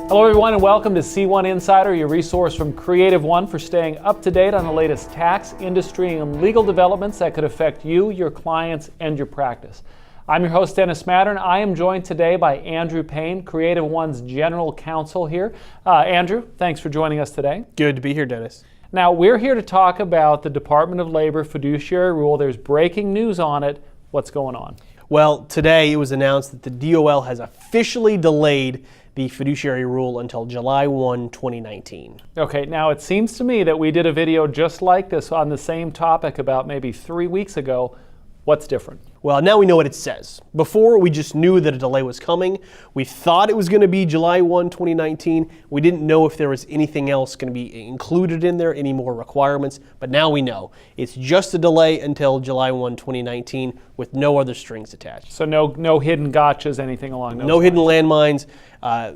Hello everyone and welcome to C1 Insider, your resource from Creative One for staying up to date on the latest tax, industry, and legal developments that could affect you, your clients, and your practice. I'm your host, Dennis Mattern. I am joined today by Andrew Payne, Creative One's General Counsel here. Andrew, thanks for joining us today. Good to be here, Dennis. Now, we're here to talk about the Department of Labor Fiduciary Rule. There's breaking news on it. What's going on? Well, today it was announced that the DOL has officially delayed the fiduciary rule until July 1, 2019. Okay, now it seems to me that we did a video just like this on the same topic about maybe 3 weeks ago. What's different? Well, now we know what it says. Before, we just knew that a delay was coming. We thought it was going to be July 1, 2019. We didn't know if there was anything else going to be included in there, any more requirements, but now we know. It's just a delay until July 1, 2019 with no other strings attached. So no hidden gotchas, anything along those lines? No hidden landmines.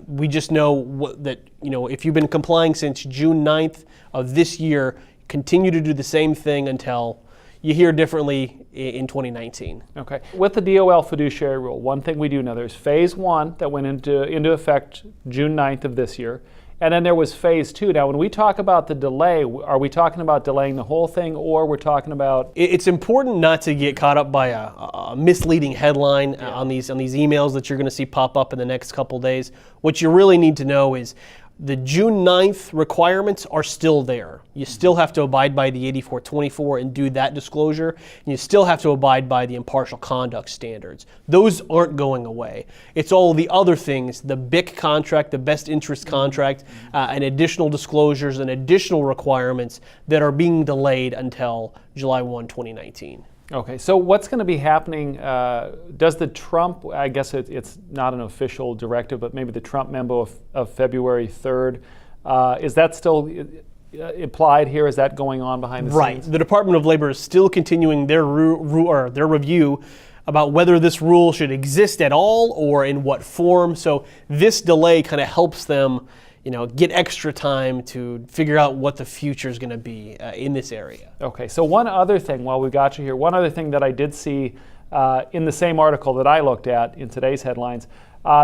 We just know that, if you've been complying since June 9th of this year, continue to do the same thing until you hear differently in 2019. Okay. With the DOL fiduciary rule, one thing we do know, there's phase one that went into effect June 9th of this year, and then there was phase two. Now, when we talk about the delay, are we talking about delaying the whole thing, or we're talking about... It's important not to get caught up by a misleading headline on these emails that you're going to see pop up in the next couple days. What you really need to know is the June 9th requirements are still there. You still have to abide by the 8424 and do that disclosure. And you still have to abide by the impartial conduct standards. Those aren't going away. It's all the other things, the BIC contract, the best interest contract, and additional disclosures and additional requirements that are being delayed until July 1, 2019. Okay, so what's going to be happening? Does the Trump, I guess it's not an official directive, but maybe the Trump memo of February 3rd, is that still implied here? Is that going on behind the scenes? Right. The Department of Labor is still continuing their review about whether this rule should exist at all or in what form. So this delay kind of helps them get extra time to figure out what the future is going to be in this area. Okay, so one other thing, while we've got you here, one other thing that I did see in the same article that I looked at in today's headlines,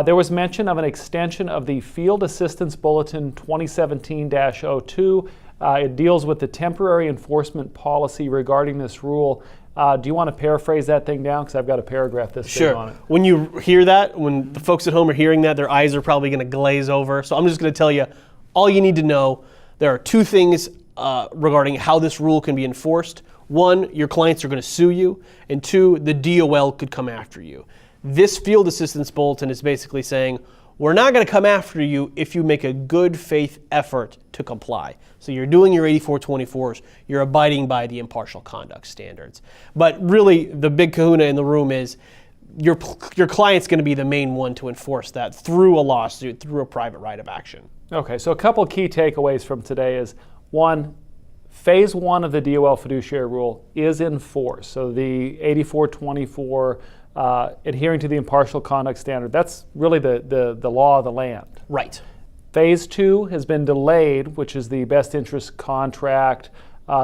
there was mention of an extension of the Field Assistance Bulletin 2017-02. It deals with the temporary enforcement policy regarding this rule. Do you want to paraphrase that thing down? Because I've got a paragraph this big on it. When you hear that, when the folks at home are hearing that, their eyes are probably going to glaze over. So I'm just going to tell you all you need to know. There are two things regarding how this rule can be enforced. One, your clients are going to sue you. And two, the DOL could come after you. This Field Assistance Bulletin is basically saying, we're not going to come after you if you make a good faith effort to comply. So you're doing your 8424s, you're abiding by the impartial conduct standards. But really, the big kahuna in the room is your client's going to be the main one to enforce that through a lawsuit, through a private right of action. Okay, so a couple key takeaways from today is, one, phase one of the DOL fiduciary rule is in force. So the 8424, adhering to the impartial conduct standard, that's really the law of the land. Right. Phase two has been delayed, which is the best interest contract,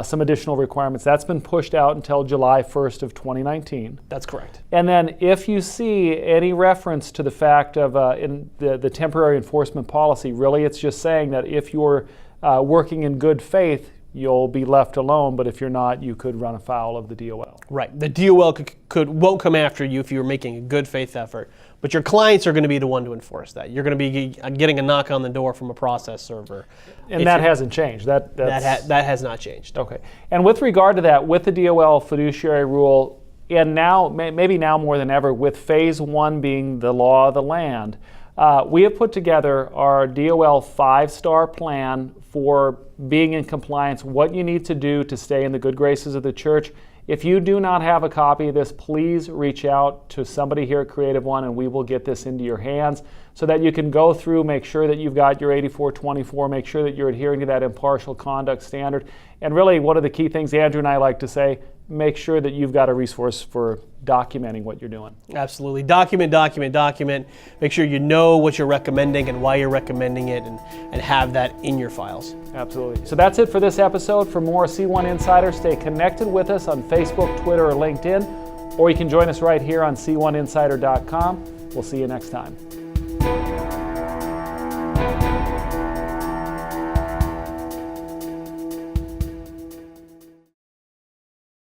some additional requirements. That's been pushed out until July 1st of 2019. That's correct. And then if you see any reference to the fact of in the temporary enforcement policy, really it's just saying that if you're working in good faith, you'll be left alone, but if you're not, you could run afoul of the DOL. Right. The DOL won't come after you if you're making a good faith effort, but your clients are going to be the one to enforce that. You're going to be getting a knock on the door from a process server. And that hasn't changed. That has not changed. Okay. And with regard to that, with the DOL fiduciary rule, and now, maybe now more than ever, with phase one being the law of the land, we have put together our DOL 5-star plan for being in compliance, what you need to do to stay in the good graces of the church. If you do not have a copy of this, please reach out to somebody here at Creative One and we will get this into your hands so that you can go through, make sure that you've got your 8424, make sure that you're adhering to that impartial conduct standard. And really, one of the key things Andrew and I like to say, make sure that you've got a resource for documenting what you're doing. Absolutely. Document. Make sure you know what you're recommending and why you're recommending it, and have that in your files. Absolutely. So that's it for this episode. For more C1 Insider, stay connected with us on Facebook, Twitter, or LinkedIn, or you can join us right here on c1insider.com. We'll see you next time.